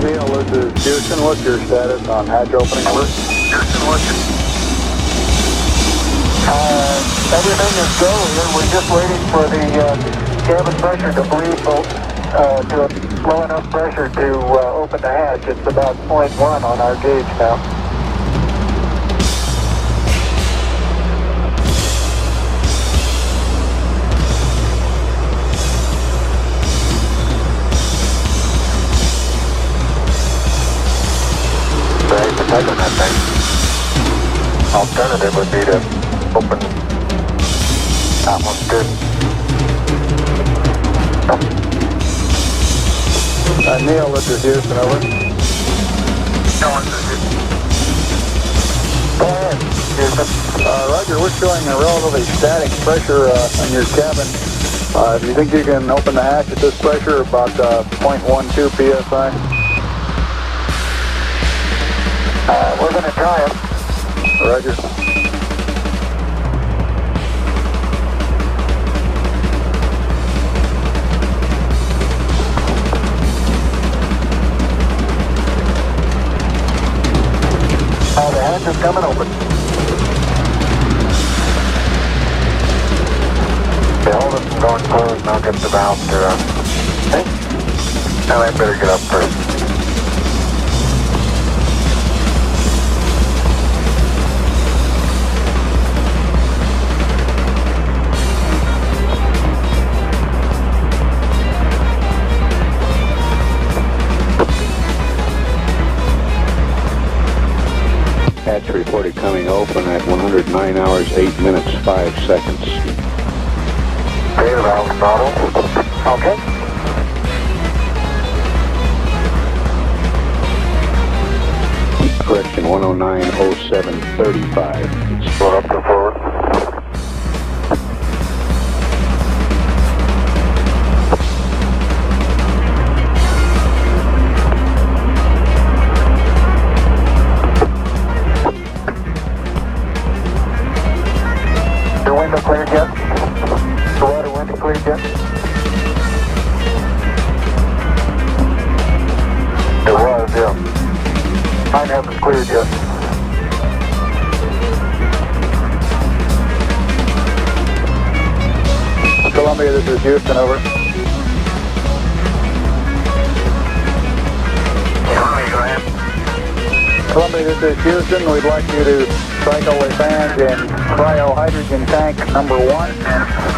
Neil, this is Houston. What's your status on hatch opening? Over. Houston, what's your... Everything is go here. We're just waiting for the cabin pressure to bleed to a low enough pressure to open the hatch. It's about 0.1 on our gauge now. Very protecting that thing. Alternative would be to open. That one's good. Neil, this is Houston, over. No one's good. Go ahead, Houston. Roger, we're showing a relatively static pressure on your cabin. Do you think you can open the hatch at this pressure, about 0.12 psi? We're going to try it. Roger. The hatch is coming open. Okay, hold it from going closed and I'll get the valve to okay? Now I better get up first. Hatch reported coming open at 109 hours, 8 minutes, 5 seconds. Okay, the valve throttle. Okay. Correction, 109.07.35. It's going up to forward. Window cleared yet? The water window cleared yet? It was, yeah. Mine haven't cleared yet. Columbia, this is Houston, over. Columbia, go ahead. Columbia, this is Houston. We'd like you to cycle with fans in cryo-hydrogen tank number 1,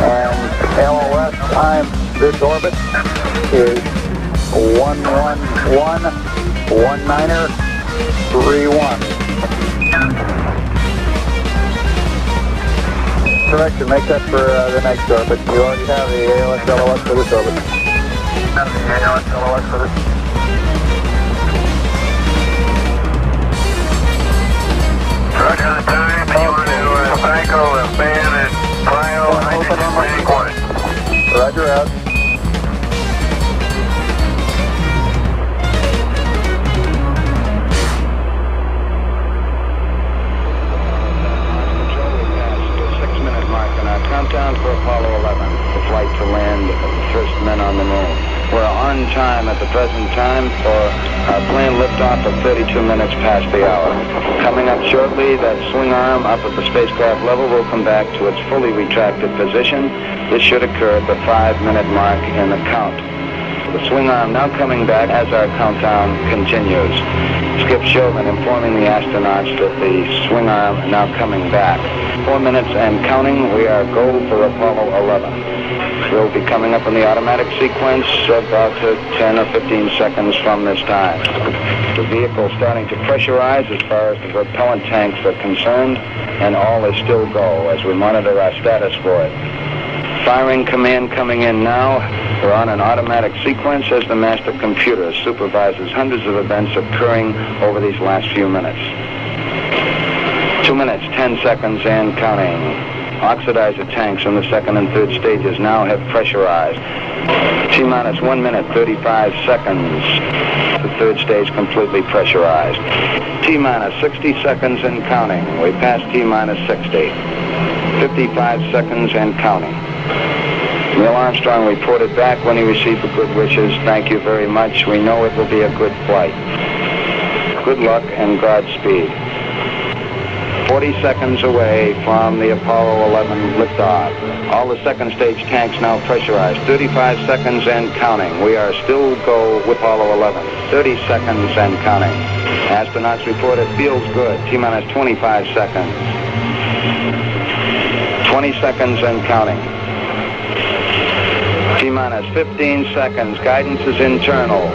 and LOS time this orbit is 111-19-31. Correction, make that for the next orbit. You already have the ALS LOS for this orbit. Have the ALS LOS for this. Roger the time, you want to cycle the fan and cryo-hydrogen tank 1. Roger out. Countdown for Apollo 11, the flight to land the first men on the moon. We're on time at the present time for our plane liftoff of 32 minutes past the hour. Coming up shortly, that swing arm up at the spacecraft level will come back to its fully retracted position. This should occur at the 5-minute mark in the count. The swing arm now coming back as our countdown continues. Skip Chauvin informing the astronauts that the swing arm now coming back. 4 minutes and counting, we are go for Apollo 11. We'll be coming up in the automatic sequence about 10 or 15 seconds from this time. The vehicle starting to pressurize as far as the propellant tanks are concerned, and all is still go as we monitor our status for it. Firing command coming in now. We're on an automatic sequence as the master computer supervises hundreds of events occurring over these last few minutes. 2 minutes, 10 seconds and counting. Oxidizer tanks in the second and third stages now have pressurized. T-minus 1 minute, 35 seconds. The third stage completely pressurized. T-minus 60 seconds and counting. We passed T-minus 60. 55 seconds and counting. Neil Armstrong reported back when he received the good wishes. Thank you very much. We know it will be a good flight. Good luck and Godspeed. 40 seconds away from the Apollo 11 liftoff. All the second stage tanks now pressurized. 35 seconds and counting. We are still go with Apollo 11. 30 seconds and counting. Astronauts report it feels good. T-minus 25 seconds. 20 seconds and counting. T-minus 15 seconds. Guidance is internal.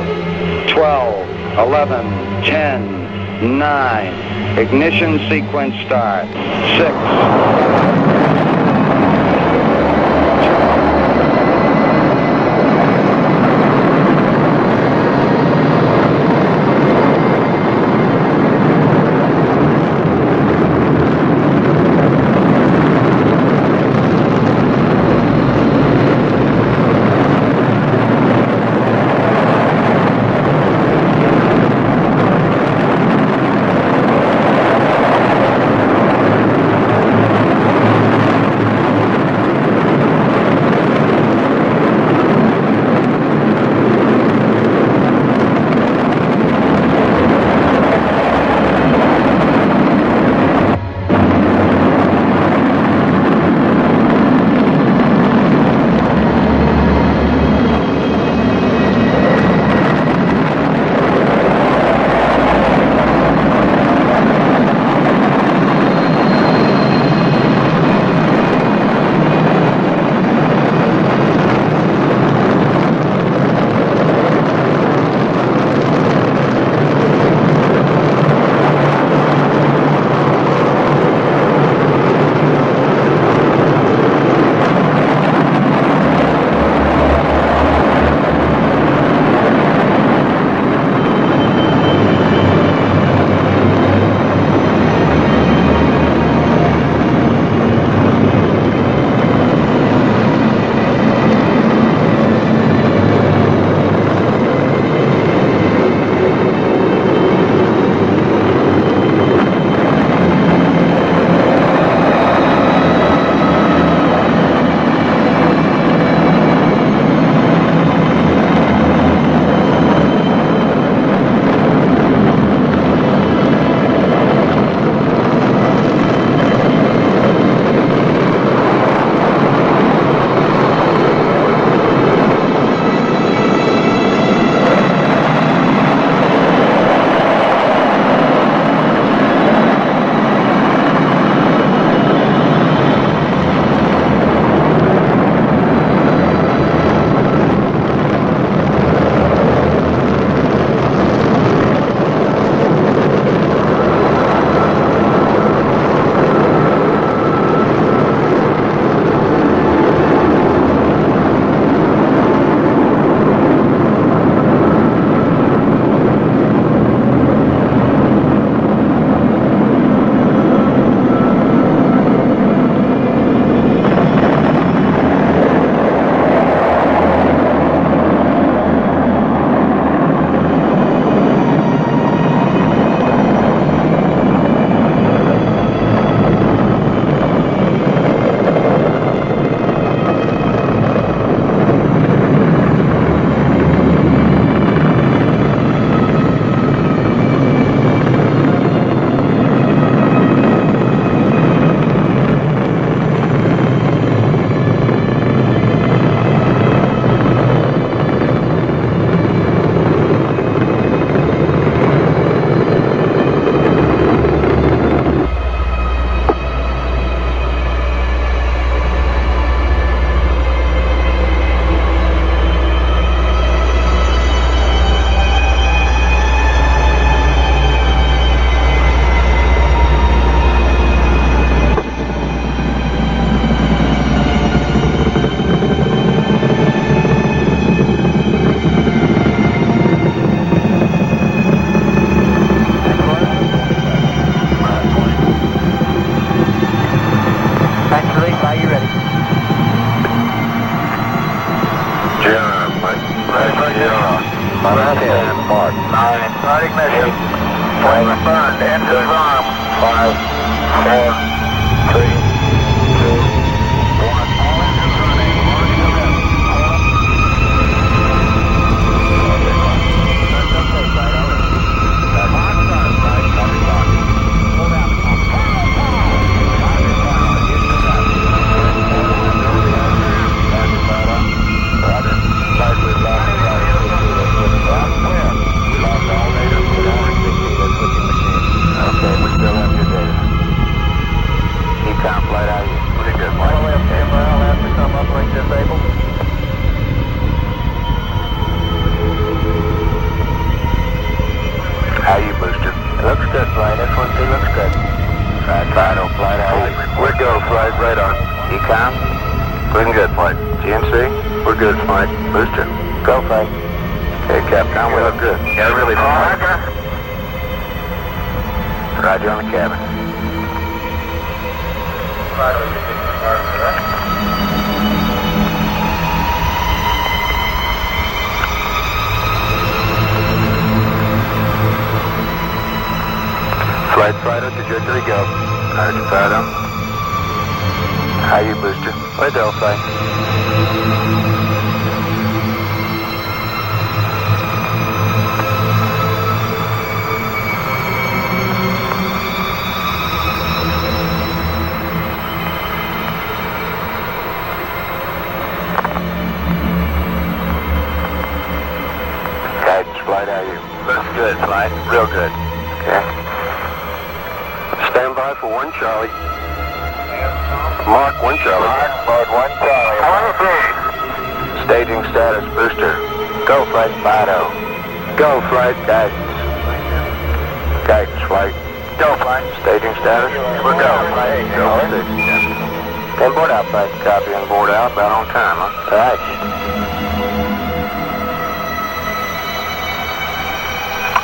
12, 11, 10, 9. Ignition sequence start. 6. Start ignition. Flame burned. Engine arm. 5, 4, 3, 2, 1. All engines running. Marking the Looking good, flight. GNC? We're good, flight. Booster? Go, flight. Hey, Capcom, we look good. Yeah, really good. Roger on the cabin. Flight Fido, trajectory go. Roger, Fido. How you, booster? Way go, flight. Flight, how are you? Looks good, flight. Real good. Okay. Stand by for 1 Charlie. Mark 1 Charlie. Mark 1 Charlie. Staging status, booster. Go, flight, Fido. Go, flight, guidance. Guidance, flight. Go, flight. Staging status. We're go, flight. Go, staging status. And board out, flight. Copy and board out. About on time, huh? Right.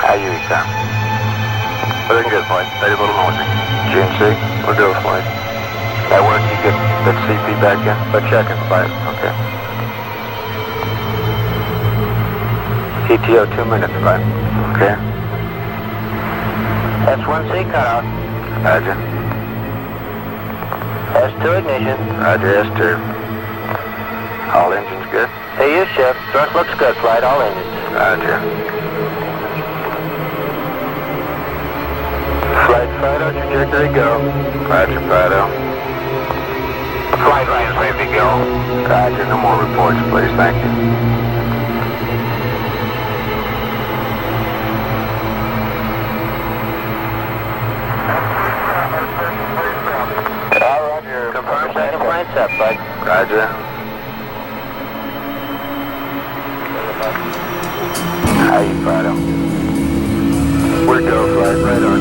How you, Econ? Looking good, flight. Stay a little noisy. GNC, we're good, flight. That work, you get that CP back in? But checking, flight. Okay. ETO 2 minutes, flight. Okay. S1C cutout. Roger. S2 ignition. Roger, S2. All engines good? Hey, you shift. Thrust looks good, flight. All engines. Roger. Flight Fido, trajectory go. Roger, Fido. Flight line's ready to go. Roger, no more reports, please, thank you. Roger. Confirm second flight set, bud. Roger. How you, Fido? We're go, flight, right on.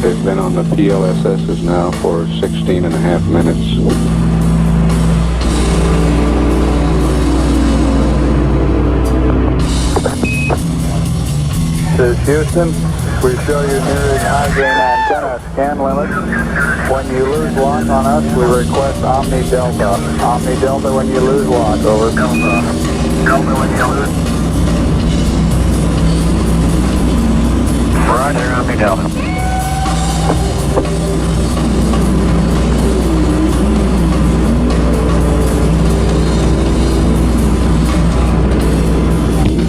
They've been on the PLSSs now for 16 and a half minutes. This is Houston. we show you nearing high gain antenna scan limit. When you lose lock on us, we request Omni Delta. Omni Delta when you lose lock, over. Delta when you lose. Roger, Omni Delta.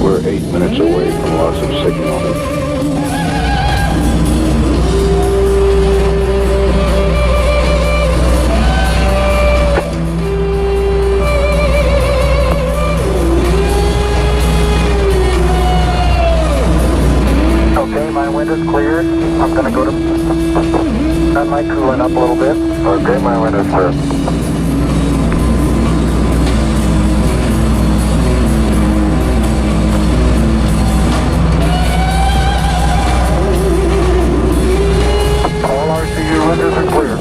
We're 8 minutes away from loss of signal. Okay, my wind is cleared. I'm going to go to... That might cooling up a little bit. Okay, my wind is clear. Windows are clear.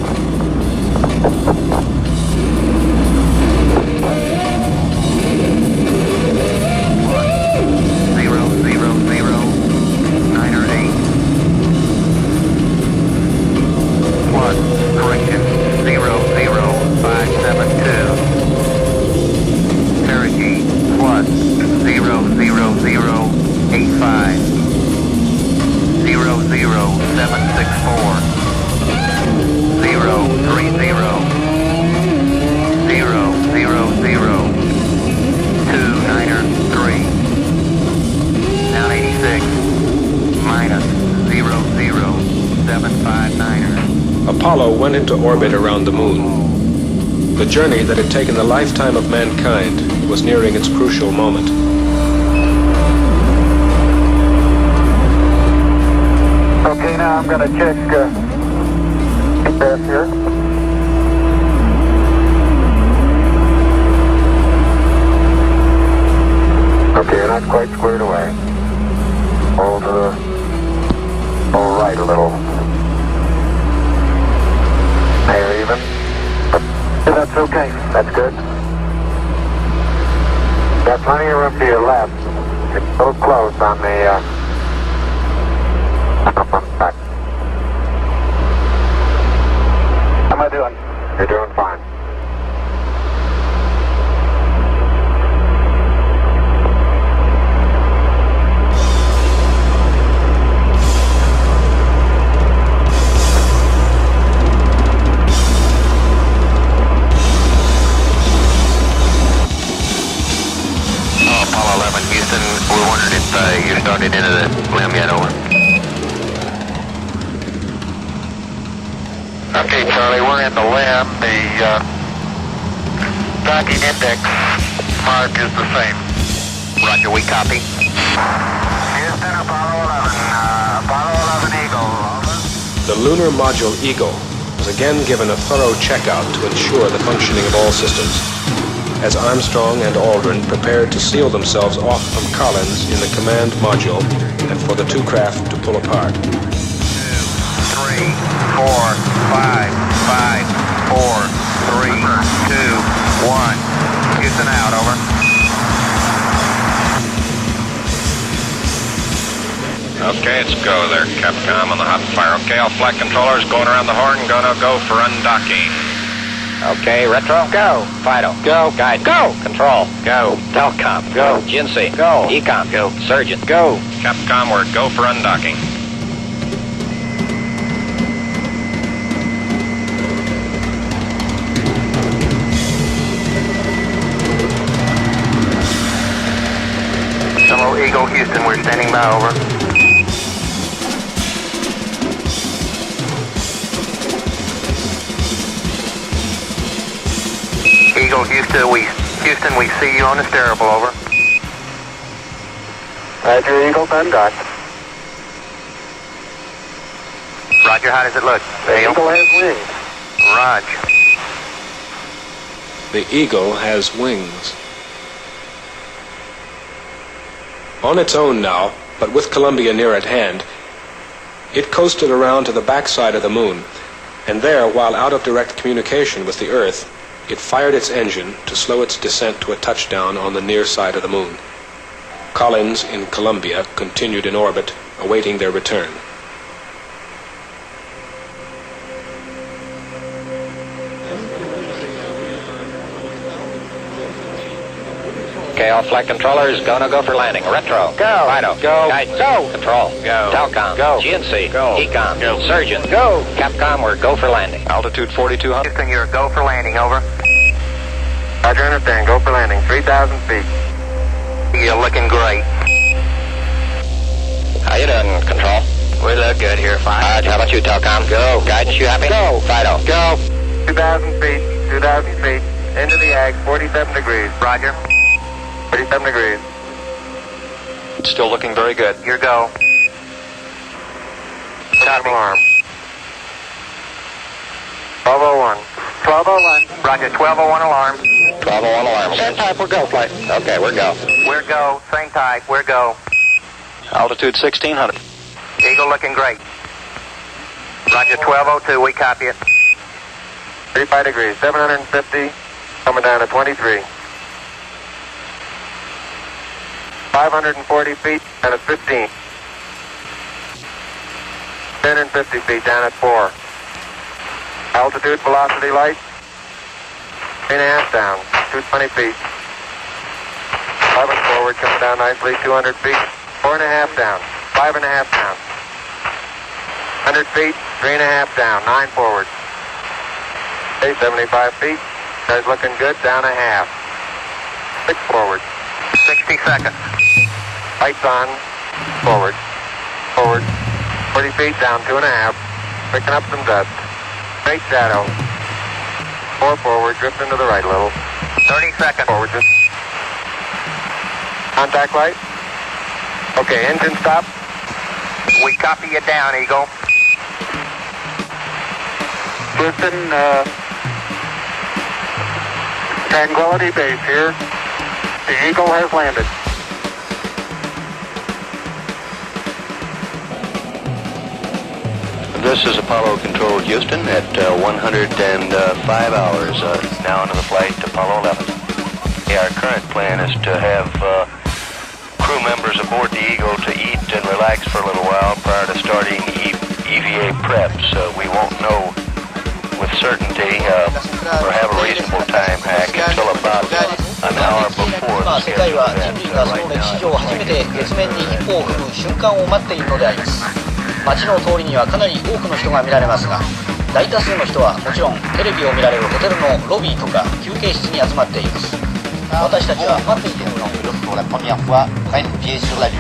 Correction, 00572. Cherokee, plus 00085. 00764. 293. Down 86. Minus 00759er. Apollo went into orbit around the moon. The journey that had taken the lifetime of mankind was nearing its crucial moment. Okay, now I'm going to check GPS here. Okay, you're not quite squared away. Hold to the... Hold right a little. Hair even. Yeah, that's okay. That's good. Got plenty of room to your left. It's a little close on the, back. How am I doing? You're doing fine. Apollo 11, Houston, we wondered if you started into the limb yet, over. Okay, Charlie, we're in the limb. The docking index mark is the same. Roger, we copy. Houston, Apollo 11, Apollo 11 Eagle, over. The lunar module Eagle was again given a thorough checkout to ensure the functioning of all systems, as Armstrong and Aldrin prepared to seal themselves off from Collins in the command module and for the two craft to pull apart. 2, 3, 4, 5, 4, 3, 2, 1. Houston out, over. Okay, it's go there, Capcom on the hot fire. Okay, all flight controllers going around the horn, gonna go for undocking. Okay, retro, go. Fido, go. Guide, go. Control, go. Telcom, go. GNC, go. Ecom, go. Surgeon, go. Capcom, we're go for undocking. Hello, Eagle, Houston, we're standing by, over. Eagle, Houston, we see you on the steerable, over. Roger, Eagle, done dock. Roger, how does it look? The Eagle has wings. Roger. The Eagle has wings. On its own now, but with Columbia near at hand, it coasted around to the backside of the moon, and there, while out of direct communication with the Earth, it fired its engine to slow its descent to a touchdown on the near side of the moon. Collins in Columbia continued in orbit, awaiting their return. Okay, all flight controllers, go for landing. Retro. Go. Fido. Go. Guidance. Go. Control. Go. Telcom. Go. GNC. Go. Ecom. Go. Surgeon. Go. Capcom, we're go for landing. Altitude 4,200. Houston, you're go for landing, over. Roger, understand. Go for landing. 3,000 feet. You're looking great. How you doing, Control? We look good here, fine. How about you, Telcom? Go. Guidance, you happy? Go. Fido. Go. 2,000 feet. 2,000 feet. Into the ag. 47 degrees. Roger. 47 degrees. Still looking very good. Your go. Time alarm. 1201. 1201. Roger, 1201 alarm. 1201 alarm. Same type, we're go, flight. Okay, we're go. We're go. Same type. We're go. Altitude 1,600. Eagle looking great. Roger, 1202. We copy it. 35 degrees. 750. Coming down to 23. 540 feet and at 15. 1050 feet down at 4. Altitude, velocity light. 3.5 down. 220 feet. 11 forward, coming down nicely. 200 feet. 4.5 down. 5.5 down. 100 feet. 3.5 down. 9 forward. Okay, 75 feet. Guys looking good. Down a half. 6 forward. 60 seconds. Lights on. Forward. Forward. 40 feet down, 2.5. Picking up some dust. Straight shadow. 4 forward, drift into the right a little. 30 seconds. Forward, just. Contact light. Okay, engine stop. We copy you down, Eagle. Houston, Tranquility Base here. The Eagle has landed. This is Apollo Control Houston at 105 hours, now into the flight to Apollo 11. Yeah, our current plan is to have crew members aboard the Eagle to eat and relax for a little while prior to starting EVA prep, so we won't know with certainty or have a reasonable time hack until about an hour before the 世界 scheduled は人類がその歴史上初めて月面に一歩を踏む瞬間を待っているのであります。街の通りにはかなり多くの人が見られますが、大多数の人はもちろんテレビを見られるホテルのロビーとか休憩室に集まっています。私たちは待っていても pour la première fois prennent pied sur la Lune.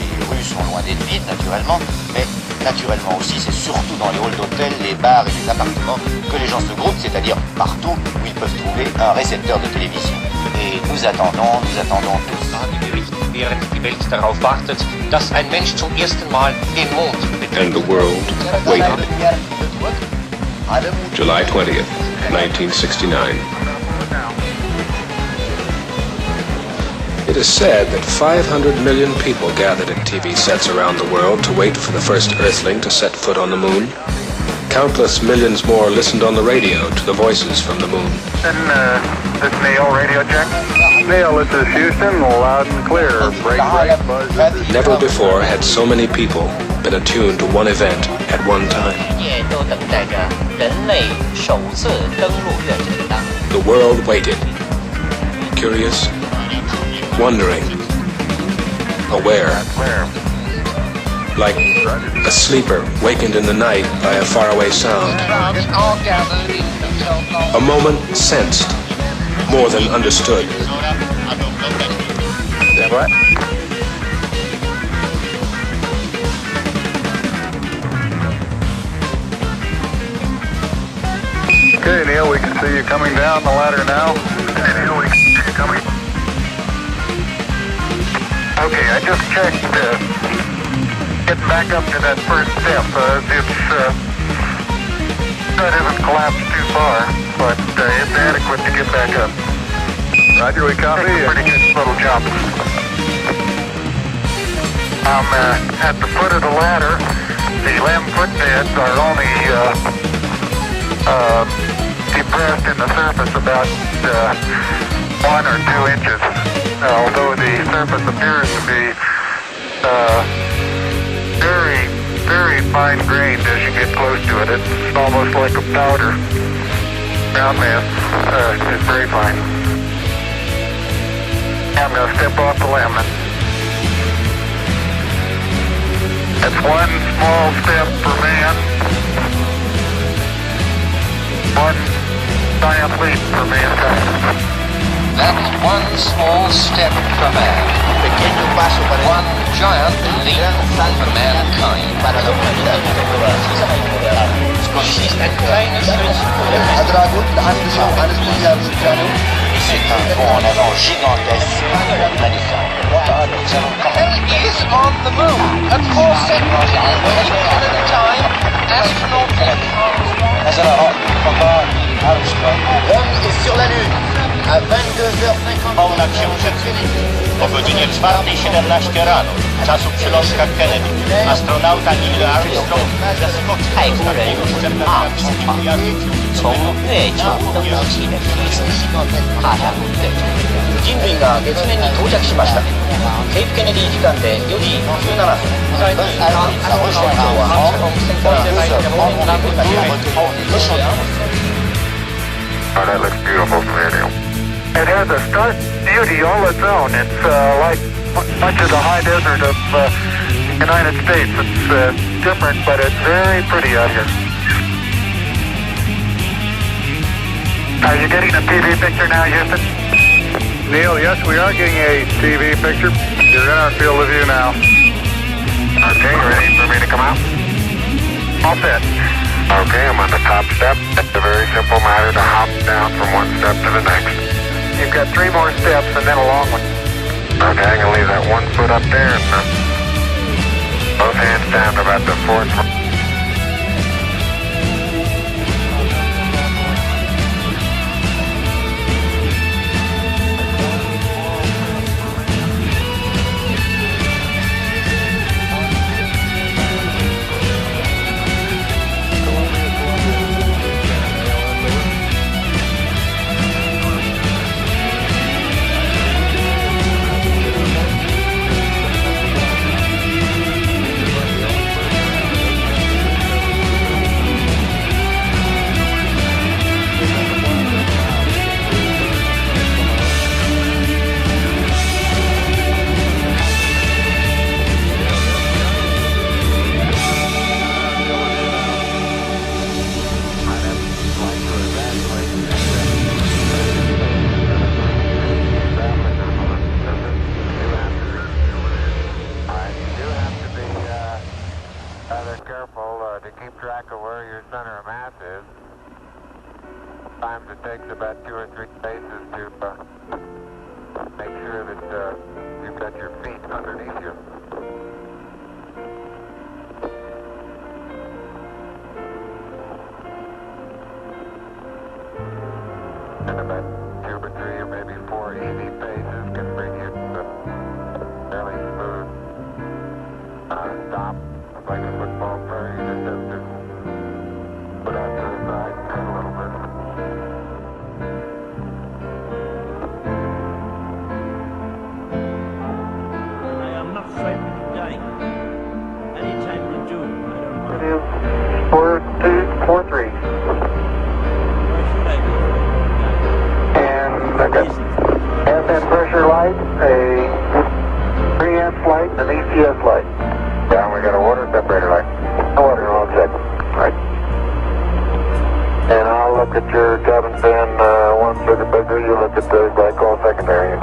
Les rues sont loin d'être vides naturellement, mais naturellement aussi c'est surtout dans les halls d'hôtels, les bars et les appartements que les gens se groupent, c'est-à-dire partout où ils peuvent trouver un récepteur de télévision. Et nous attendons tous. Während die Welt darauf wartet, dass ein Mensch zum ersten Mal den Mond betritt. And the world waited. July 20th, 1969. It is said that 500 million people gathered at TV sets around the world to wait for the first Earthling to set foot on the moon. Countless millions more listened on the radio to the voices from the moon. This is Neil, radio check. Neil, this is Houston, loud and clear. Break, buzz. Never before had so many people been attuned to one event at one time. 业都等待着人类首次登陆月球的 The world waited, curious, wondering, aware, like a sleeper wakened in the night by a faraway sound. A moment sensed, more than understood. What? Okay, Neil, we can see you coming down the ladder now. Okay, Neil, we can see you coming. Okay, I just checked. Getting back up to that first step. That isn't collapsed too far, but it's adequate to get back up. Roger, we copy. Pretty good little jump. I'm at the foot of the ladder. The LEM footbeds are only depressed in the surface about 1 or 2 inches. Although the surface appears to be very, very fine-grained as you get close to it. It's almost like a powder. Ground mass is very fine. I'm going to step off the landing. That's one small step for man, one giant leap for mankind. That's one small step for man, Pequeño paso para el one giant leap for mankind. para la humanidad. À Dragout, eines Milliards c'est un bond en avant gigantesque de l'humanité. And he is on the moon. At 4 seconds, 8 at a time, astronauts L'homme est sur la Lune à 22h50. Pełna księżycy. Pogodzenie 4:17 rano, czasu przylądka Kennedy. Astronauta Neil Armstrong zaskoczył ostatniego szczebla gwiazdy 从月球登陆器的提示踏上月球。人類が月面に到着しました。ケープケネディ時間で4時17分。最近アルファ船長は反射の線から方面に向かいロシア。Oh, that looks beautiful from here, Neil. It has a stark beauty all its own. It's like much of the high desert of the United States. It's different, but it's very pretty out here. Are you getting a TV picture now, Houston? Neil, yes, we are getting a TV picture. You're in our field of view now. Okay, ready for me to come out? All set. Okay, I'm on the top step. It's a very simple matter to hop down from one step to the next. You've got 3 more steps and then a long one. Okay, I'm going to leave that 1 foot up there and both hands down to about the 4th. To keep track of where your center of mass is. Sometimes it takes about 2 or 3 paces to make sure that you've got your feet underneath you. And about 2 or 3 or maybe 4 easy paces can bring you to a fairly smooth stop. Like a football player, you just have to put out to the side and turn a little bit. I am not frightened of dying. Anytime you do, I don't mind. It is 4243. Why should I be frightened of dying? And I got FN pressure light, a 3S light, and an ECS light. Down, we got a water separator light. Water, all check. Right. And I'll look at your cabin fan one circuit breaker. You look at the glycol secondary.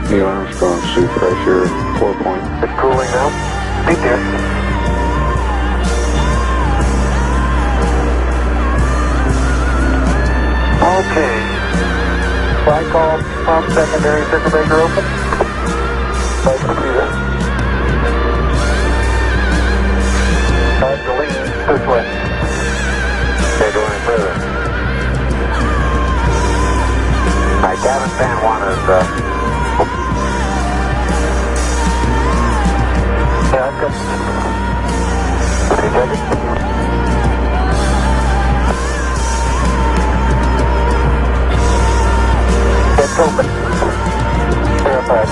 Neil Armstrong, suit pressure 4 point. It's cooling now. Meet there. Okay. Glycol pump secondary circuit breaker open. I can see that. Time to lean this way. Can't go any further. My cabin fan 1 is yeah, I've got. Can you check it? It's open. Verified.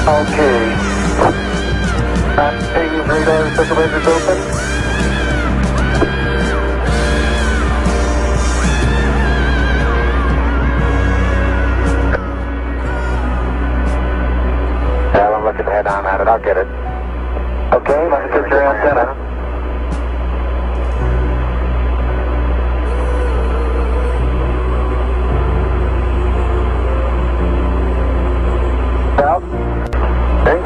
Okay. Ping radar circulators open. Yeah, I'm looking to head on at it. I'll get it. Okay, let's get your antenna. Out. Okay.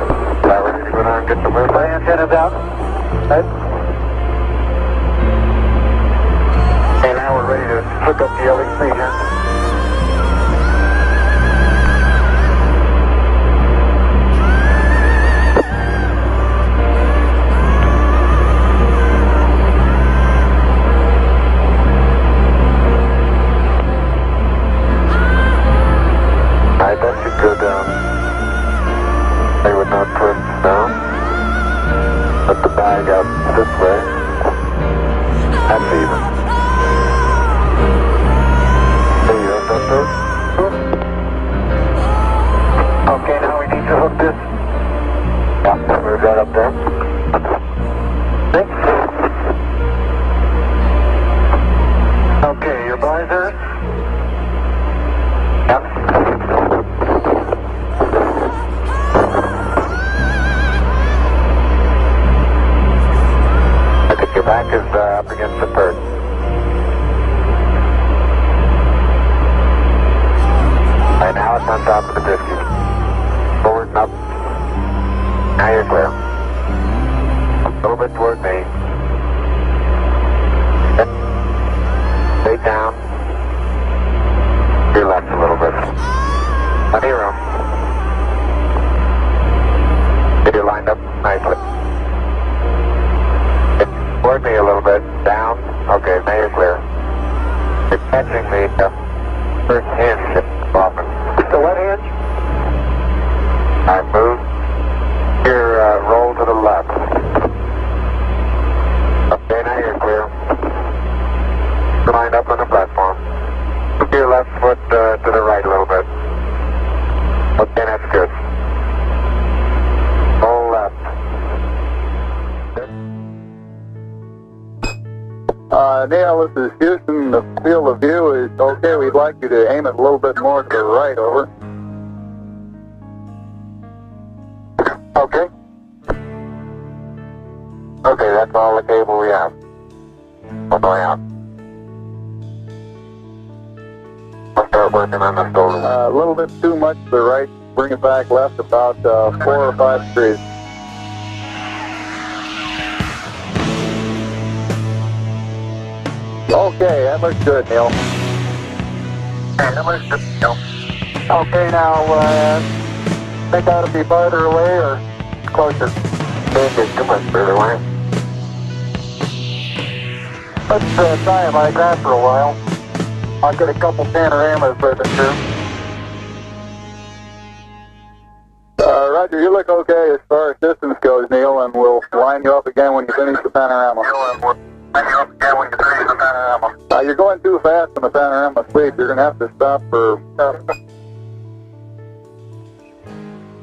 Now ready to go down and get the move. My antenna's out. Right. Okay, now we're ready to hook up the LEC here. They would not twist down. Put the bag out this way. That's even. There you go, that's Okay, now we need to hook this. Yeah, move that up there. Okay, your visor. Yep. Your back is up against the perch. Right now it's on top of the biscuit. Forward and up. Now you're clear. A little bit toward me. Stay down. Your left a little bit. Plenty of room. Get you lined up nicely. Toward me a little bit. Down. Okay, now you're clear. You're catching the first hinge often. The what hinge? Alright, move. Here, roll to the left. Okay, now you're clear. Lined up on the platform. Move your left foot to the right a little bit. Okay, that's good. Roll left. Neil, this is Houston. The field of view is okay. We'd like you to aim it a little bit more to the right, over. Okay. Okay, that's all the cable we have. All the way out. I'll start working on the shoulder. A little bit too much to the right. Bring it back left about 4 or 5 degrees. Okay, that looks good, Neil. Okay, that looks good, Neil. Okay, now, think that to be farther away or closer? Don't get too much further away. Let's try it like that for a while. I'll get a couple panoramas with it too. Roger, you look okay as far as distance goes, Neil, and we'll line you up again when you finish the panorama. You're going too fast on the panorama sweep. You're going to have to stop for...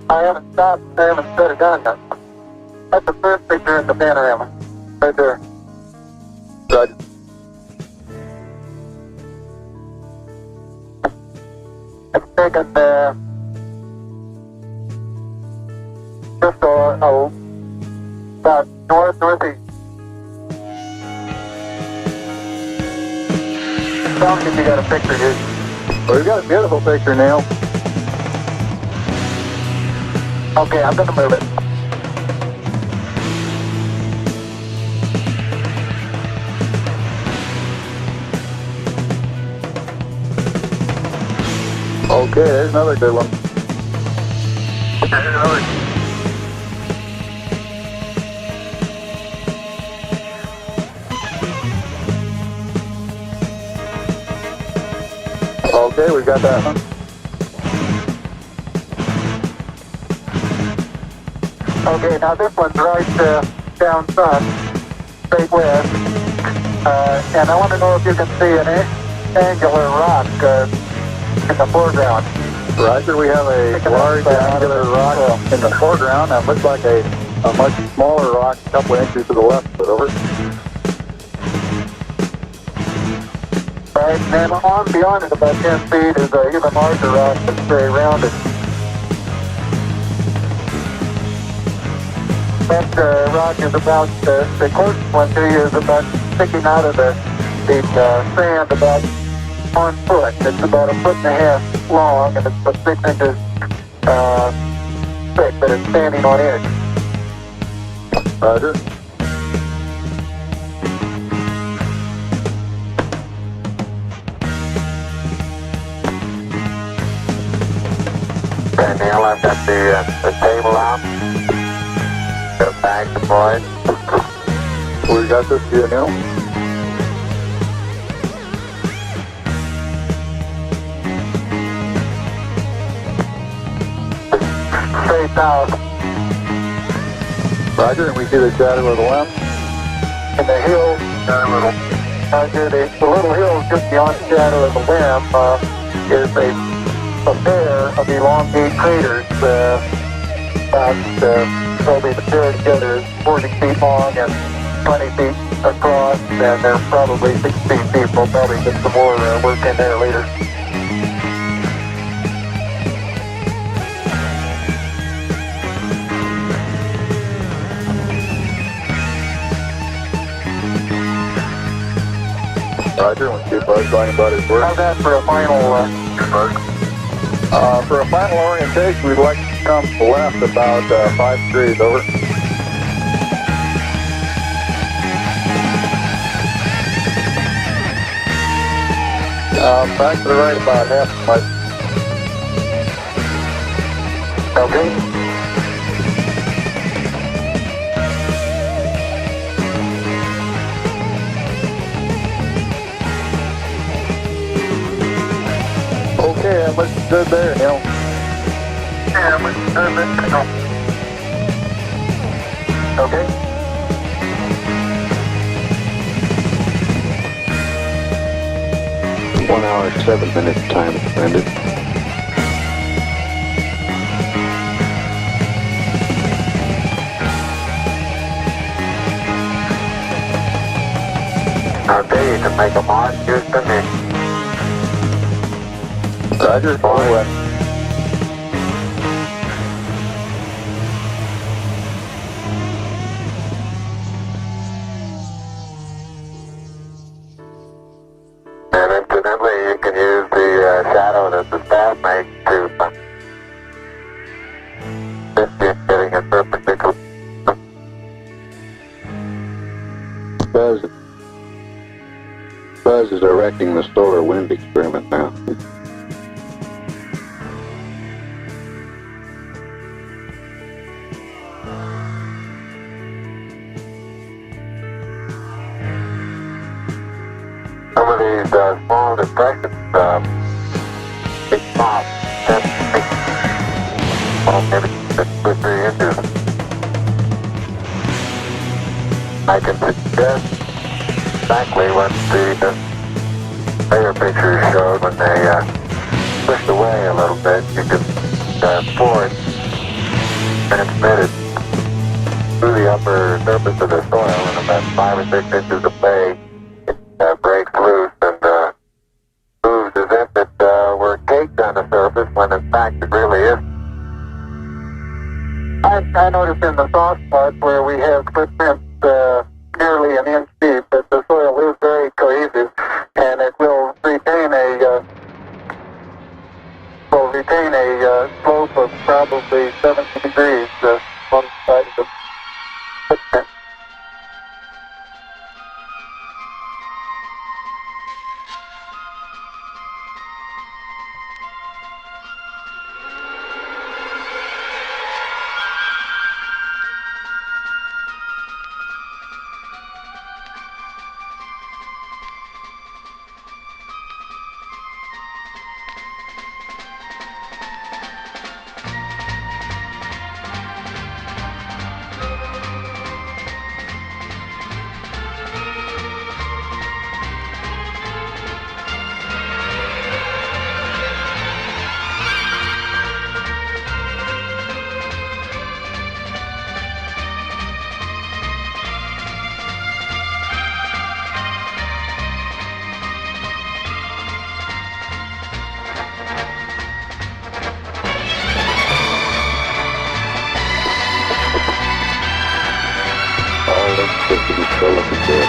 I haven't stopped there instead of done that. That's the first picture in the panorama. Right there. Roger. It's taken just about northeast. Tell me if you got a picture here. Well, we've got a beautiful picture, Neil. Okay, I'm going to move it. Okay, there's another good one. There's another. Okay, we've got that one. Okay, now this one's right down sun, straight west. And I want to know if you can see an angular rock in the foreground. Roger, we have a large angular rock in the foreground that looks like a much smaller rock a couple of inches to the left of it. Over. Right, and then on beyond it about 10 feet is an even larger rock that's very rounded. That rock is about, the closest one to you is about sticking out of the sand about 1 foot. It's about 1.5 feet long and it's about 6 inches thick, but it's standing on edge. Roger. Okay, Neil, I've got the table out. The bag deployed. We got this view, Neil. Straight south. Roger, and we see the shadow of the limb. And the hill, Roger, the little hill just beyond the shadow of the limb is a pair of elongate craters. Probably the pair together is 40 feet long and 20 feet across, and they're probably 6 feet deep. We'll probably get some more work in there later. Roger, we see Buzz going about his work. How's that for a final for a final orientation, we'd like to come left about 5 degrees. Over. Back to the right about half a mile. Okay. Okay, that looks good there, Neil. Yeah, that looks good there. Okay. One hour, 7 minutes time expended. Okay, you can make a mark, Houston. Roger, forward. And incidentally, you can use the shadow that the staff makes to assist you in getting a perpendicular. Buzz is erecting the solar wind experiment now. Some of these small depressions, big pop, 10 feet, well, maybe 2 or 3 inches. I can suggest exactly what the layer pictures showed when they pushed away a little bit. You could force transmitted through the upper surface of the soil and about 5 or 6 inches away. Breaks loose and moves as if it were caked on the surface when in fact it really is. I noticed in the soft spots where we have footprints nearly an inch deep that the soil is very cohesive and it will retain a slope of probably 70 degrees on the side of the footprint. Still looking good.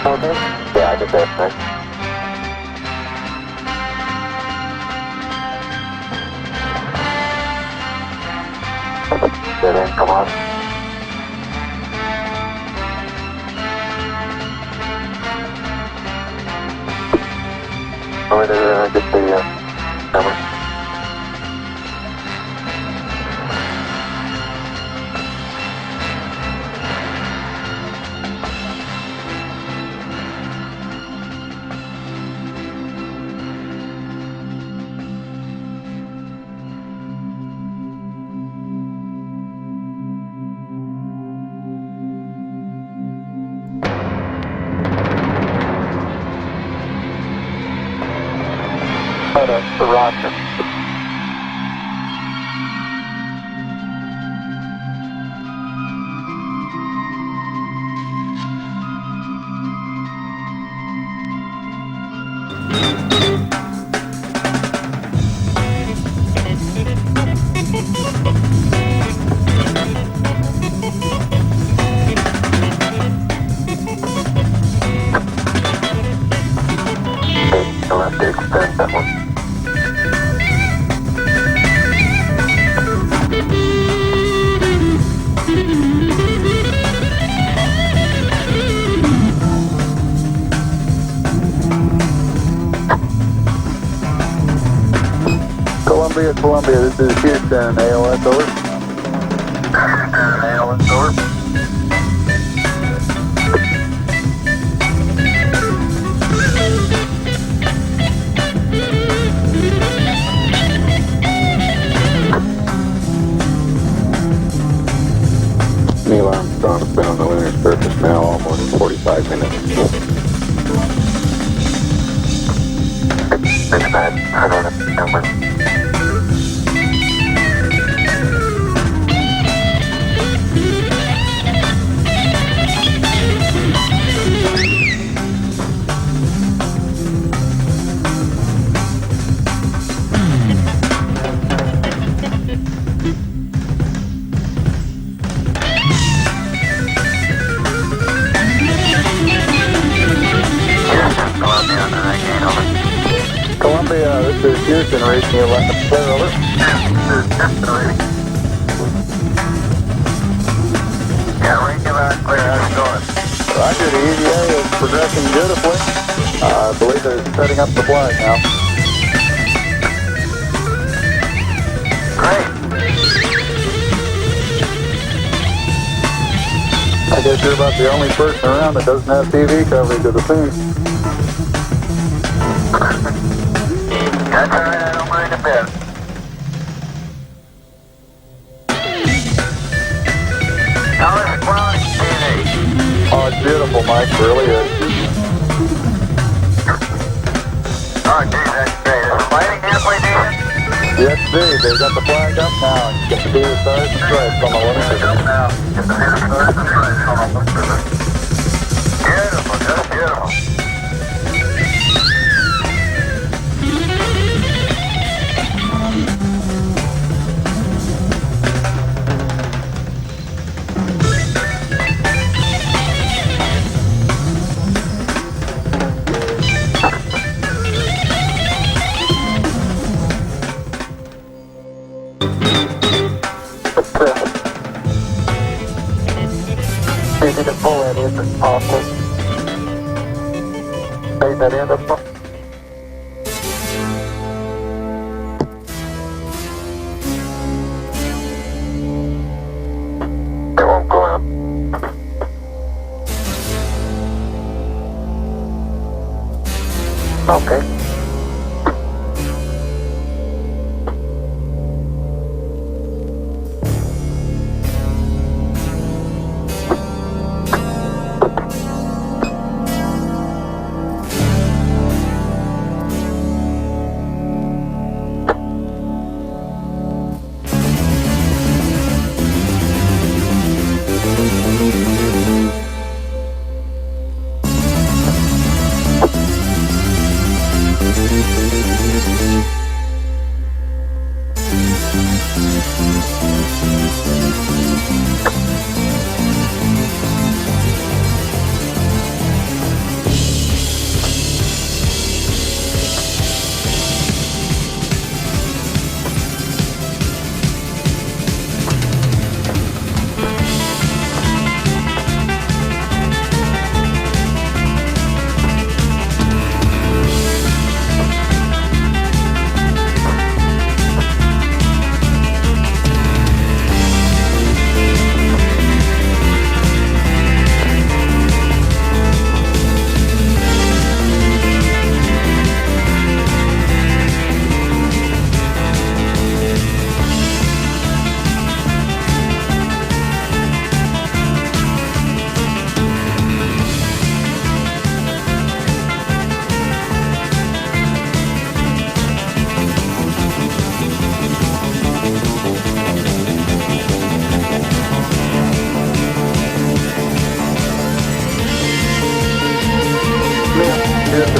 Okay. Yeah, I did that thing. Dead end, come on. Over there, get the number. The roster. You'll have to extend that one. Columbia, this is Houston, AOS, over. AOS, over. Neil Armstrong has been on the lunar surface now almost 45 minutes. Dispatch, I don't have the number. Columbia, this is Houston, reaching you, let us clear, over. Yeah, ring you out clear, how's it going? Roger, the EVA is progressing beautifully. I believe they're setting up the flag now. Great. I guess you're about the only person around that doesn't have TV coverage of the scene. That's all right, I don't mind a bit. How is the quality TV? Oh, it's beautiful, Mike, it really is. Oh, geez, that's great. Is the lighting halfway decent? Yes, indeed. They've got the flag up now. You get to see the stars and stripes on the lunar surface. Now, get the stars and stripes on the lunar surface. Beautiful, just beautiful. Maybe to pull that in if possible. Fade that in up. It won't go out. Okay.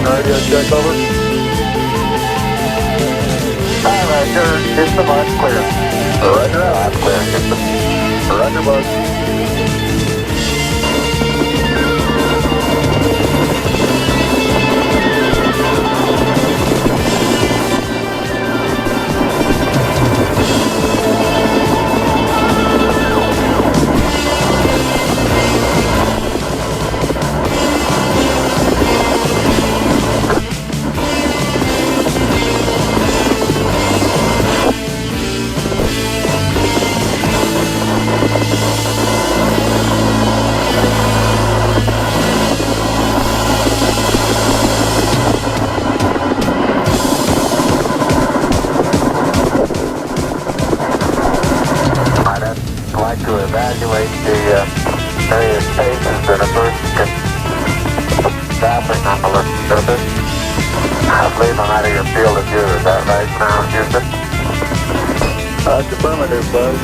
radio check, over. Roger, Houston, that's clear. Roger, out. Clear, Houston. Roger, Buzz. Evaluate the various phases that a person can traveling on the surface. I believe I'm out of your field of view. Is that right now, Houston? That's affirmative, Buzz.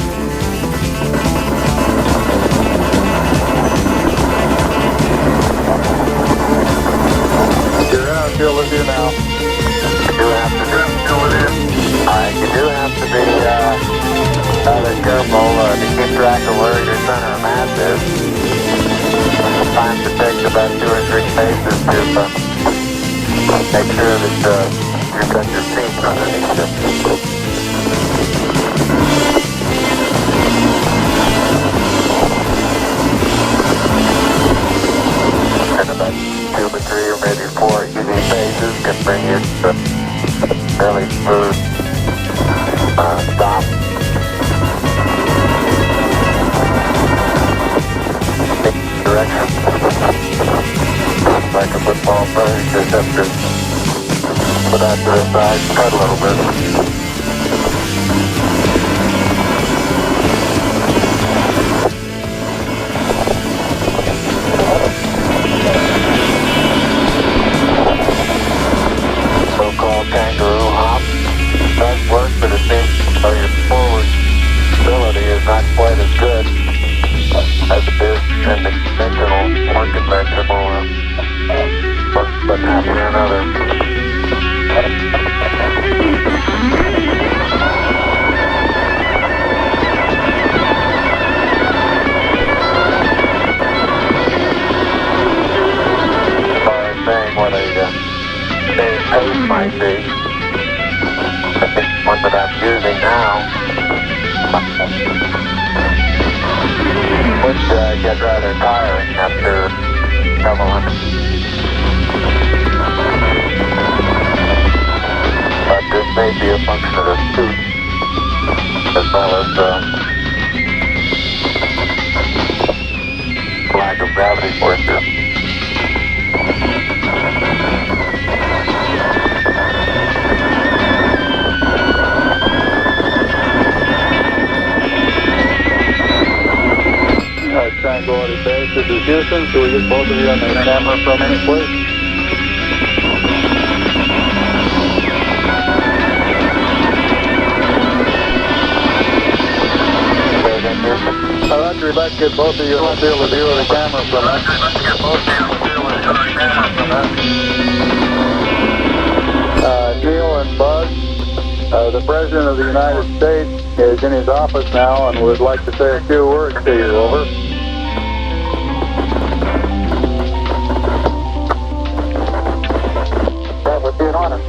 You're in our field of view now. You do have to be. Alright, you do have to be rather careful to keep track of where your center of mass is. Sometimes it takes about 2 or 3 phases to make sure that you've got your feet underneath it. And about 2 or 3 or maybe 4 easy phases can bring you to a fairly smooth stop. Direction. Like a football player, you just have to put out to the side and cut a little bit. So-called kangaroo hop does work, but it seems so your forward stability is not quite as good as it is in the conventional, more conventional, but happy or another. As far as saying what a pace might be, I think one that I'm using now would get rather tiring after several hundred. But this may be a function of the suit as well as lack of gravity forces. Tranquility Base, this is Houston. Can we get both of you on the camera from any place? Roger, we'd like to get both of you on the field of view of the camera from that. Neil and Buzz, the President of the United States is in his office now and would like to say a few words to you. Over. That would be an honor.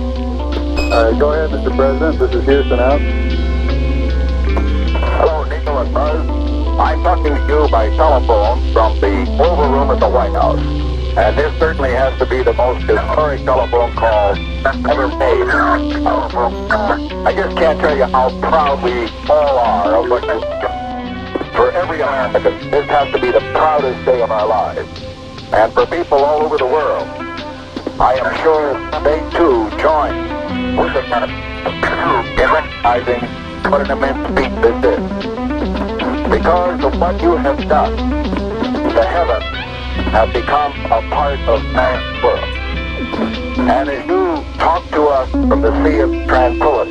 Go ahead, Mr. President. This is Houston out. Hello, Neil and Buzz. I'm talking to you by telephone from the Oval Room at the White House. And this certainly has to be the most historic telephone call ever made. I just can't tell you how proud we all are of what you've done. For every American, this has to be the proudest day of our lives. And for people all over the world, I am sure they too join with us in recognizing what an immense feat this is. Because of what you have done, the heavens have become a part of man's world. And as you talk to us from the sea of tranquility,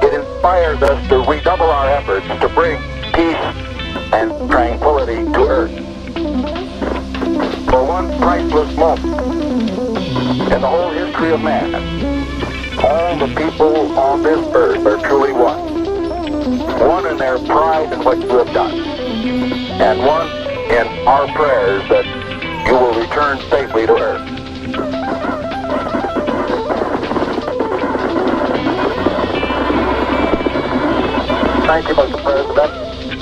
it inspires us to redouble our efforts to bring peace and tranquility to earth. For one priceless moment, in the whole history of man. All the people on this earth are truly one. One in their pride in what you have done, and one in our prayers that you will return safely to earth. Thank you, Mr. President.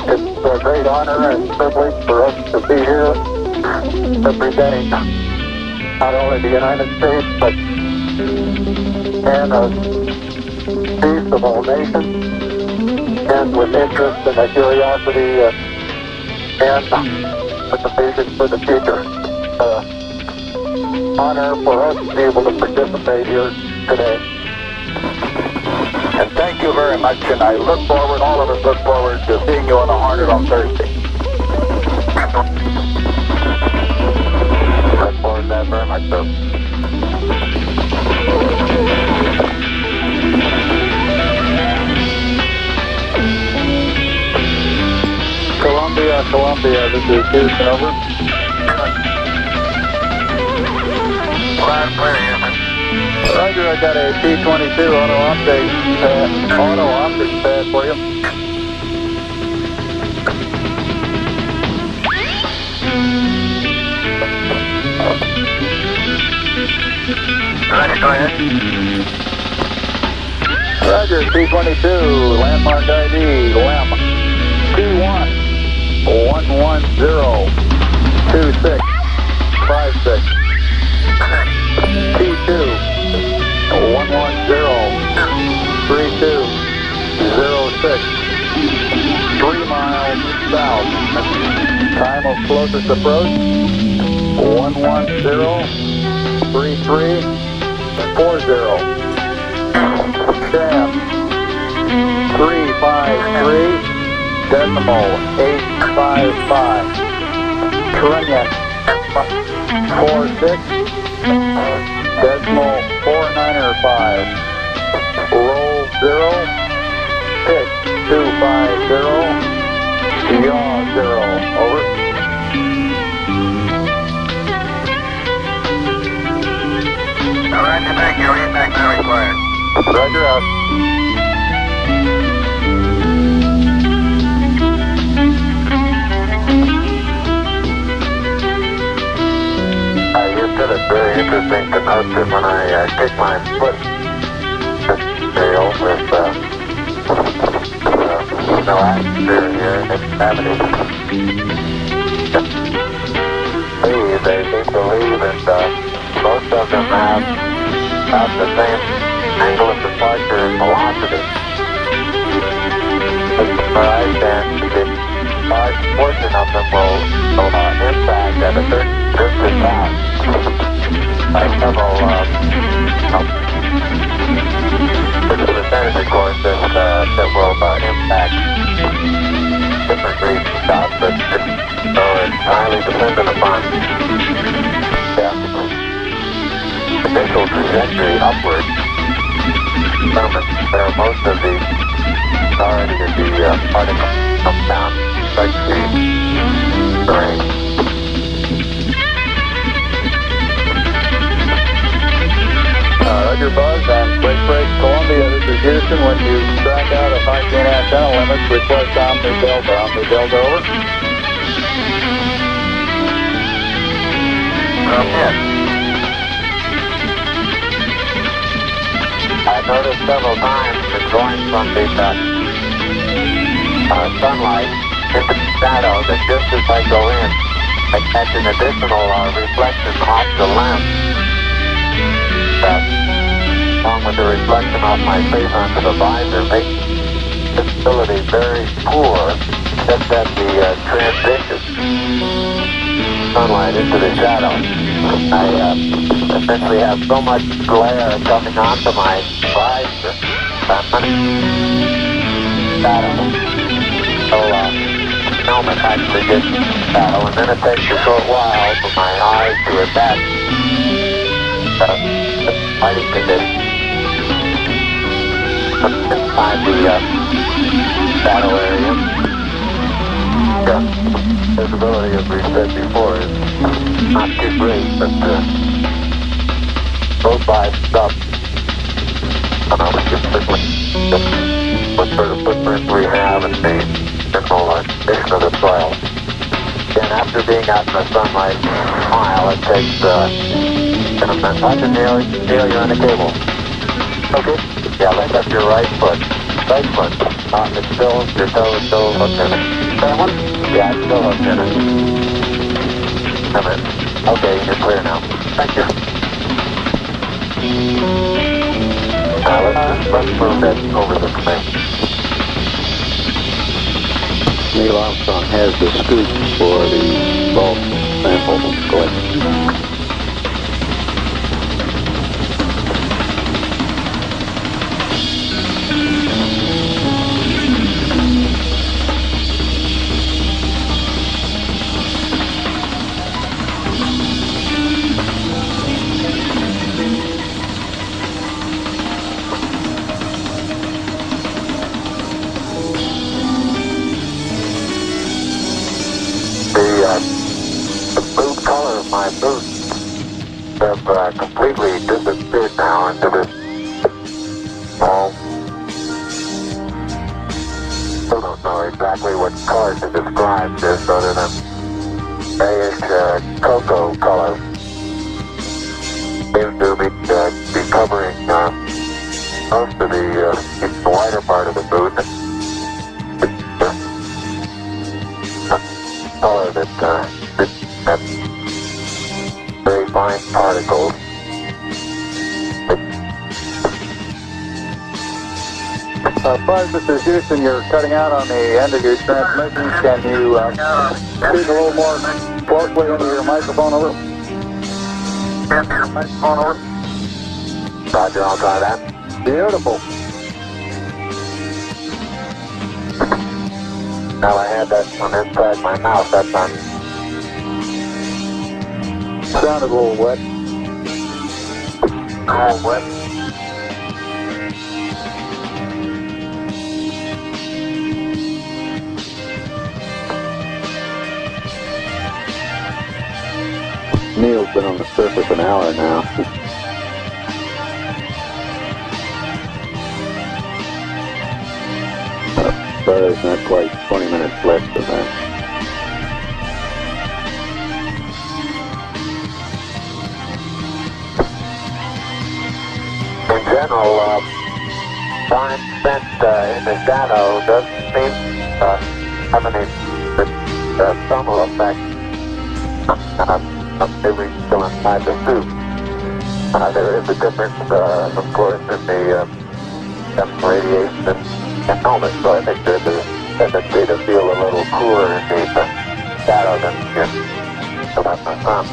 It's a great honor and privilege for us to be here representing not only the United States, but and a peace of all nations, and with interest and a curiosity and with the vision for the future. Honor for us to be able to participate here today. And thank you very much, and I look forward, all of us look forward to seeing you on the Hornet on Thursday. Look forward to that very much, sir. Columbia, this is Houston, over. Roger, I got a T-22 auto optics pad for you. Roger, go ahead. Roger, T-22, landmark ID, LEM, T1-110-2656. T2, 110-3206. 3 miles south. Time of closest approach, 110-3340. Sham, 353.855. Trinity, 46.495. Roll 0, pitch 250, yaw 0, over. Roger, thank you. Read back now required. Roger, out. It's very interesting to note that when I kick my foot tail with no atmosphere here in Nixon Avenue, they seem to believe that most of them have about the same angle of departure and velocity. Where I stand, the large portion of them will impact at a certain distance out. Like several, there's a percentage, of course, that will impact different regions out, but it's highly dependent upon the initial trajectory upward determines where most of the authority of the particle comes down, like the terrain. Roger, Buzz, and break, Columbia, this is Houston. When you track out of high gain antenna limits, request Omni Delta, over. Yes. I've noticed several times that going from the sunlight into the shadow, that just as I go in, I catch an additional reflection off the lens. Along with the reflection off my face onto the visor, makes visibility very poor, just at the transition sunlight into the shadow. I essentially have so much glare coming onto my visor, shadow. So helmet actually gets shadow, and then it takes a short while for my eyes to adapt to lighting conditions. Inside the shadow area, visibility, as we said before, is not too great, but Both sides, stop. What sort of footprints we have in the general condition of the soil. Again, after being out in the sunlight a mile, it takes a minute. I can Neil, you're on the cable. Okay. Yeah, lift up your right foot. Right foot. It's still, your toe is still hooked in it. That one? Yeah, it's still hooked in it. A minute. Okay, you're clear now. Thank you. Let's move that over the command. Neil Armstrong has the scoop for the bulk sample collection. The boot color of my boots have completely disappeared now into this small. Still don't know exactly what color to describe this other than grayish cocoa color. Seems to be covering most of the wider part of the boot. Color that very fine particles. Buzz, this is Houston. You're cutting out on the end of your transmission. Can you speak a little more closely into your microphone over? Your microphone over. Roger, I'll try that. Beautiful. Now I had that on inside my mouth that time. Sounded a little wet. All wet. Neil's been on the surface an hour now. But there's not quite 20 minutes left of that. In general, time spent in the shadow doesn't seem to have any thermal effect if we still inside the suit. There is a difference, of course, in the radiation and helmet, so I think there's a tendency to feel a little cooler in the shadow than in the sun.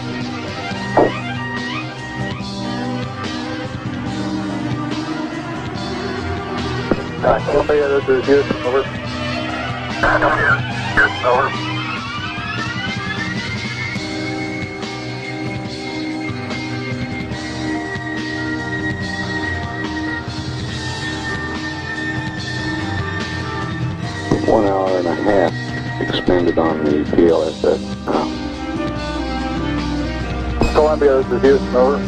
Columbia, this is Houston, over. Houston, over. One hour and a half expended on the PLSS now. Columbia, this is Houston, over.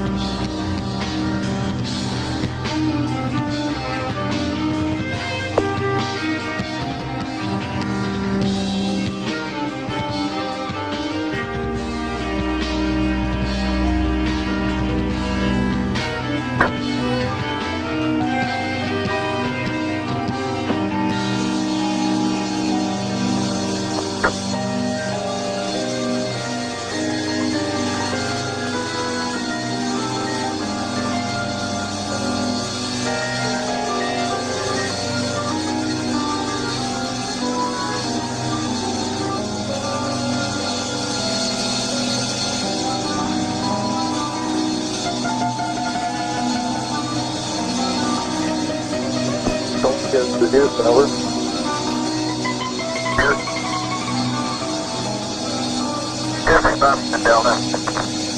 This is Houston, over.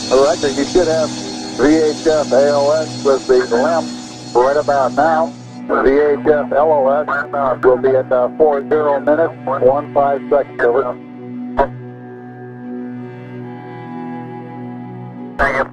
Roger, you should have VHF ALS with the limp right about now. VHF LOS will be at 40 minutes, 15 seconds, over. Thank you.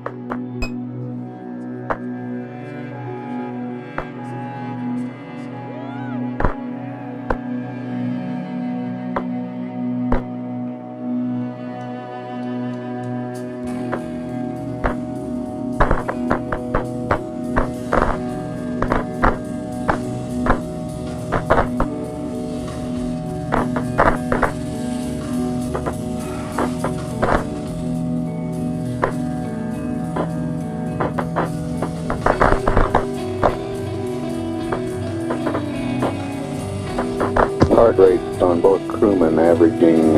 heart rates on both crewmen averaging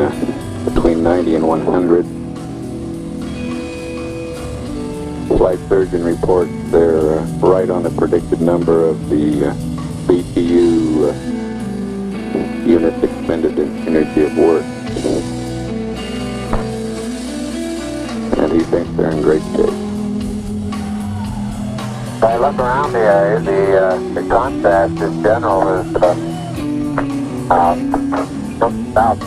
between 90 and 100. Flight surgeon reports they're right on the predicted number of the BTU units expended in energy at work. And he thinks they're in great shape. I look around the area, the contrast in general is about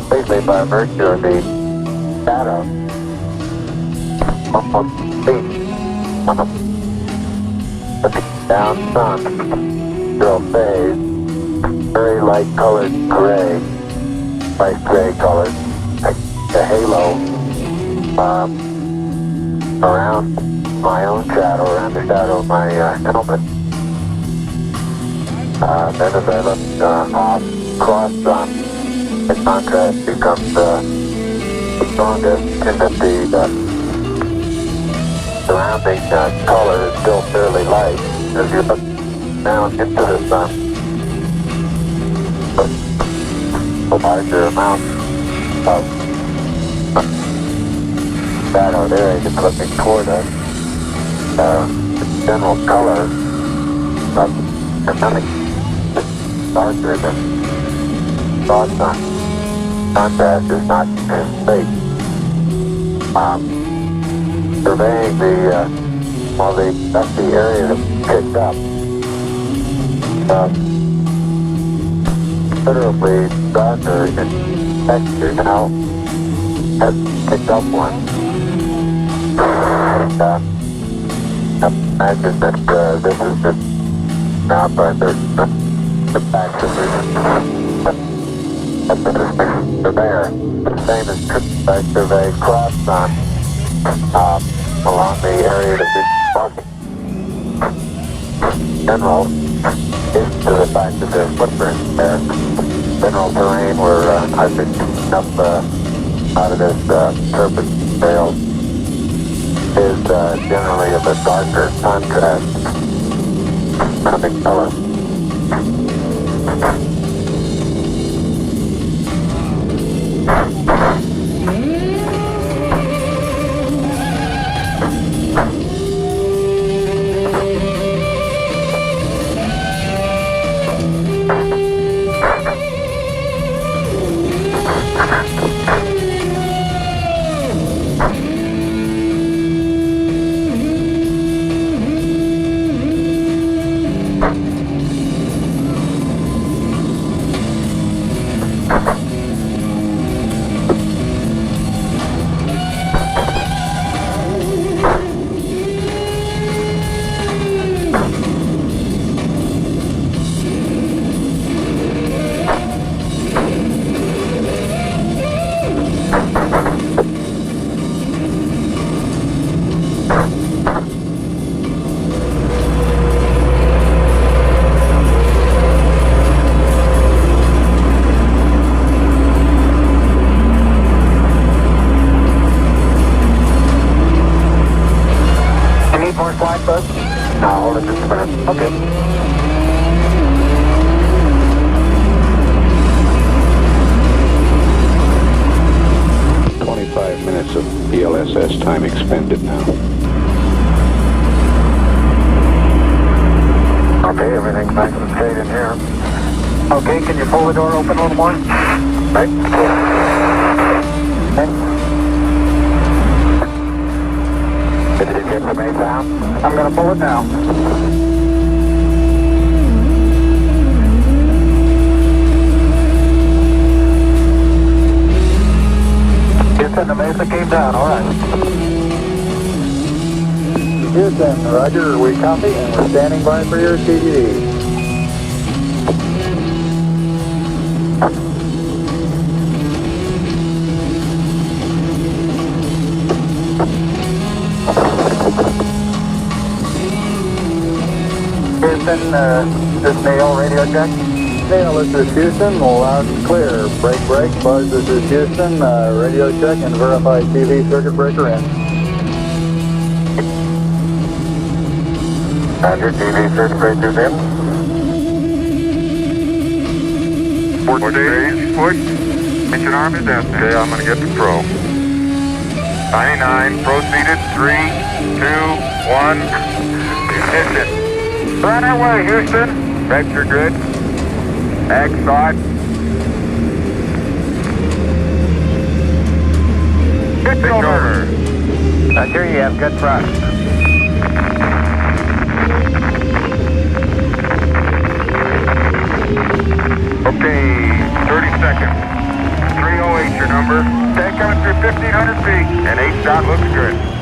basically by virtue of the shadow, almost feet down sun, still phase, very light colored gray, light gray colored, like the halo around my own shadow, around the shadow of my helmet. Then as I look off, cross on, the contrast becomes the strongest in that the surrounding color is still fairly light as you look down into the sun. But a larger amount of shadow there is looking toward us. The general color of becoming darker than thoughts on contrast is not as big. Surveying that's the area that picked up. Considerably darker in texture now has picked up one. And, imagine that this is just now by the fact that the surveyor. The same is true by survey crossed on along the area that we're walking. General is to the fact that there's footprints there. General terrain where I've been up out of this surface trail is generally of a darker contrast in color. Okay. 25 minutes of PLSS time expended now. Okay, everything's nice and straight in here. Okay, can you pull the door open a little more? Right. Okay. Did you get the main down? I'm going to pull it down. Houston, the Mesa came down, all right. Houston, roger, we copy and we're standing by for your TGD. Houston, this Neil, radio check. Neil, this is Houston, loud and clear. Break, Buzz, this is Houston, radio check and verify TV circuit breaker in. Roger, TV circuit breaker's in. Port stage, push. Engine arm is empty. Okay, I'm gonna get the pro. 99, proceeded, 3, 2, 1, ignition. We're on our way, Houston. Vector good. X-Sod. Pitch over. I hear you have good thrust. Okay, 30 seconds. 308 your number. Take coming through 1,500 feet. And 8 shot looks good.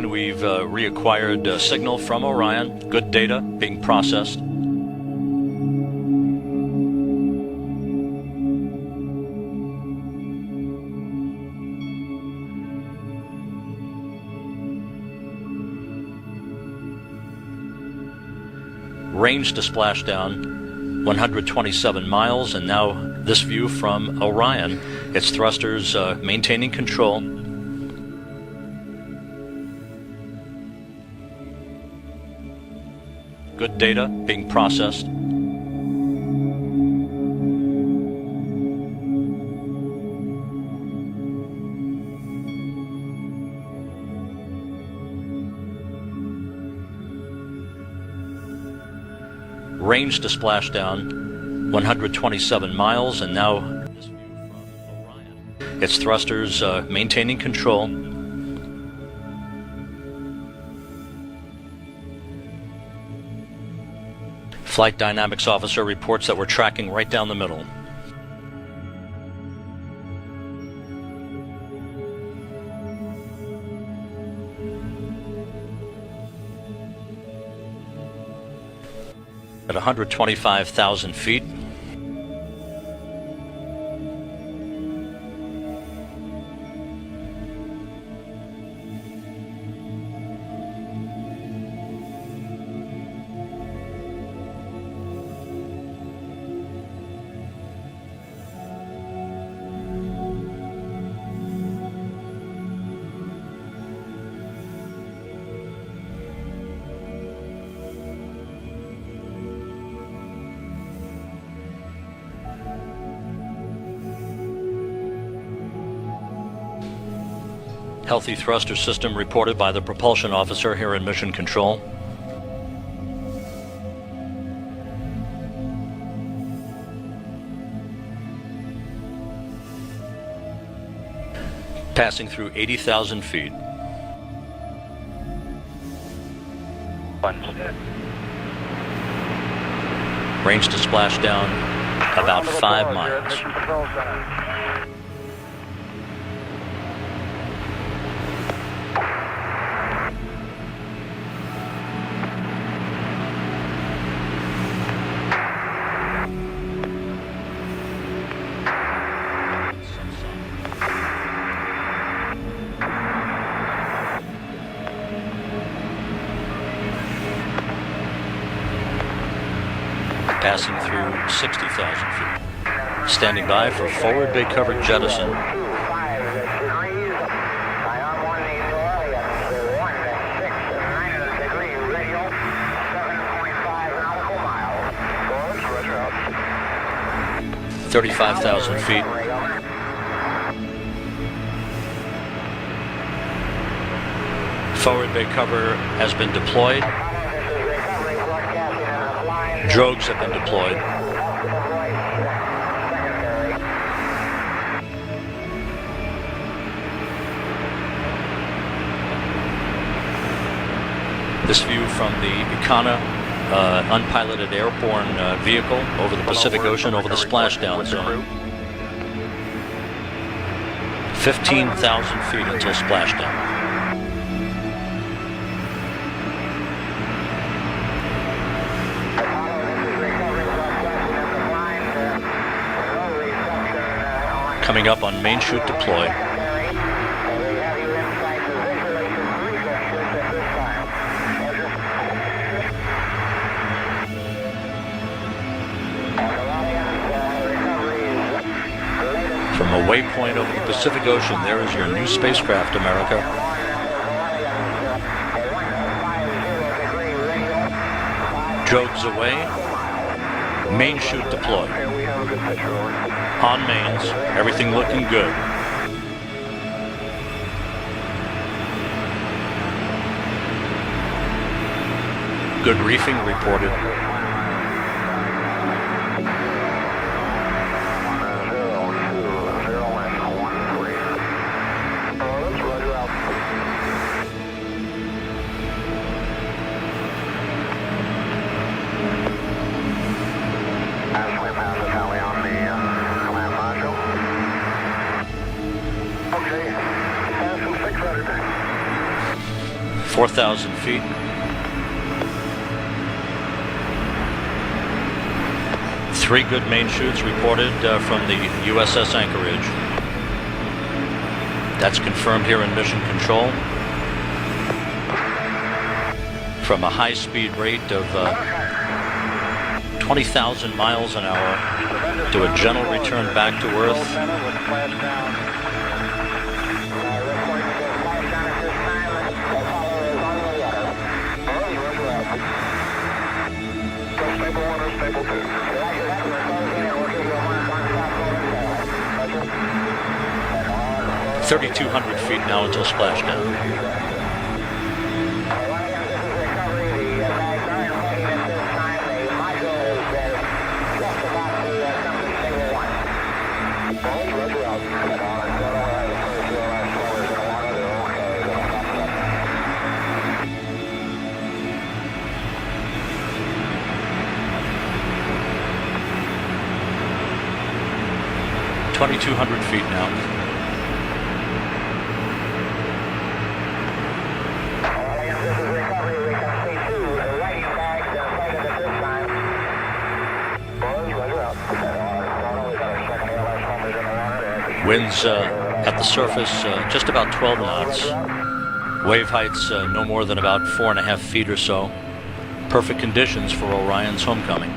Again, we've reacquired signal from Orion. Good data being processed. Range to splashdown 127 miles, and now this view from Orion. Its thrusters maintaining control. Good data being processed. Range to splashdown 127 miles, and now this view from Orion. Its thrusters maintaining control. Flight Dynamics Officer reports that we're tracking right down the middle. At 125,000 feet. Healthy thruster system reported by the propulsion officer here in Mission Control. Passing through 80,000 feet. Range to splashdown about 5 miles. Passing through 60,000 feet. Standing by for forward bay cover jettison. Roger. 35,000 feet. Forward bay cover has been deployed. Drogues have been deployed. This view from the Icana unpiloted airborne vehicle over the Pacific Ocean, over the splashdown zone. 15,000 feet until splashdown. Coming up on main chute deploy. From a waypoint over the Pacific Ocean, there is your new spacecraft, America. Drogues away. Main chute deployed. On mains, everything looking good. Good reefing reported. 4,000 feet. Three good main chutes reported from the USS Anchorage. That's confirmed here in Mission Control. From a high-speed rate of 20,000 miles an hour to a gentle return back to Earth. Roger. 3,200 feet now until splashdown. $2,200 feet now. Winds at the surface just about 12 knots. Wave heights no more than about 4.5 feet or so. Perfect conditions for Orion's homecoming.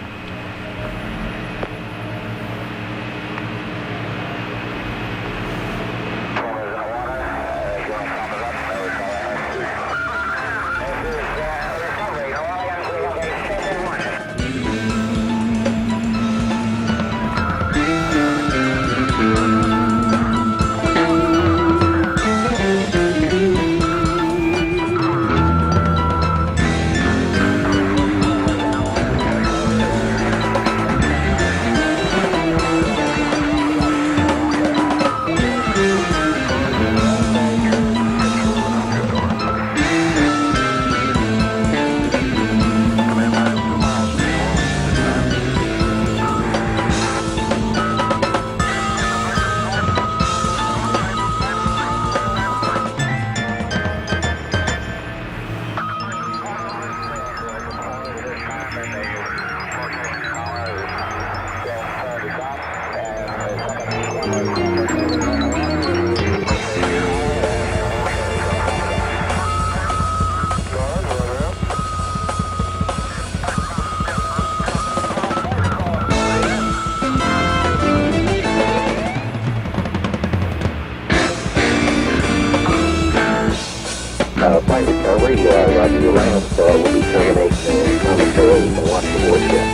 Flight recovery, Roger, your last will be terminating commentary. You can watch the warship.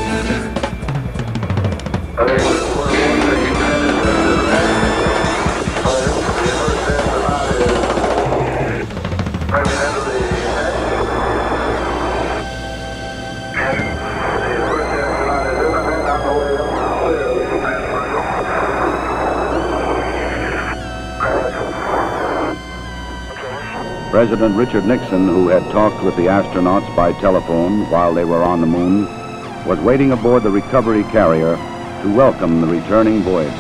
President Richard Nixon, who had talked with the astronauts by telephone while they were on the moon, was waiting aboard the recovery carrier to welcome the returning voyagers.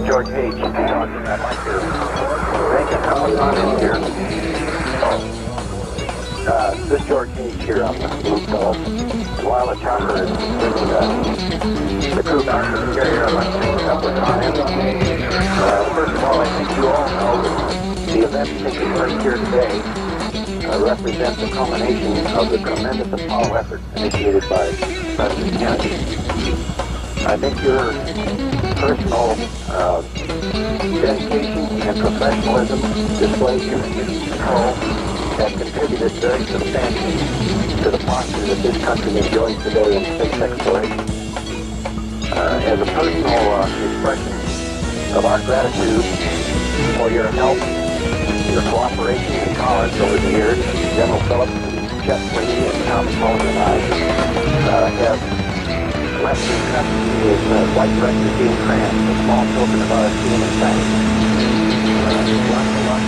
George H. talking. I'd like to thank a couple comments here. This is George H. here on the Blue Gulf. While the chopper is the crew back to the carrier, I'd like to make a couple of comments. First of all, I think you all know that the event taking place here today represents the culmination of the tremendous Apollo effort initiated by President Kennedy. I think your personal dedication and professionalism displayed here in mission control have contributed very substantially to the posture that this country enjoys today in space exploration. As a personal expression of our gratitude for your help, your cooperation and tolerance over the years, General Phillips, Jeff Sweeney, and Tom Mullen and I have left this country with Flight Director Gene Kranz, a small token of our esteem and thanks. Lots of luck.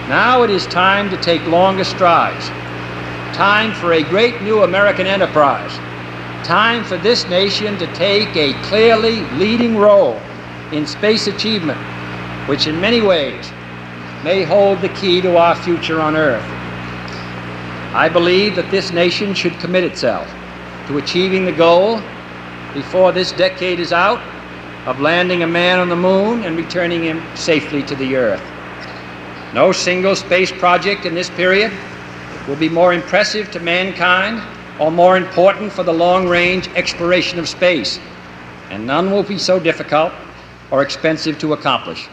Now it is time to take longer strides. Time for a great new American enterprise. Time for this nation to take a clearly leading role in space achievement, which in many ways may hold the key to our future on Earth. I believe that this nation should commit itself to achieving the goal, before this decade is out, of landing a man on the moon and returning him safely to the Earth. No single space project in this period will be more impressive to mankind or more important for the long-range exploration of space, and none will be so difficult or expensive to accomplish.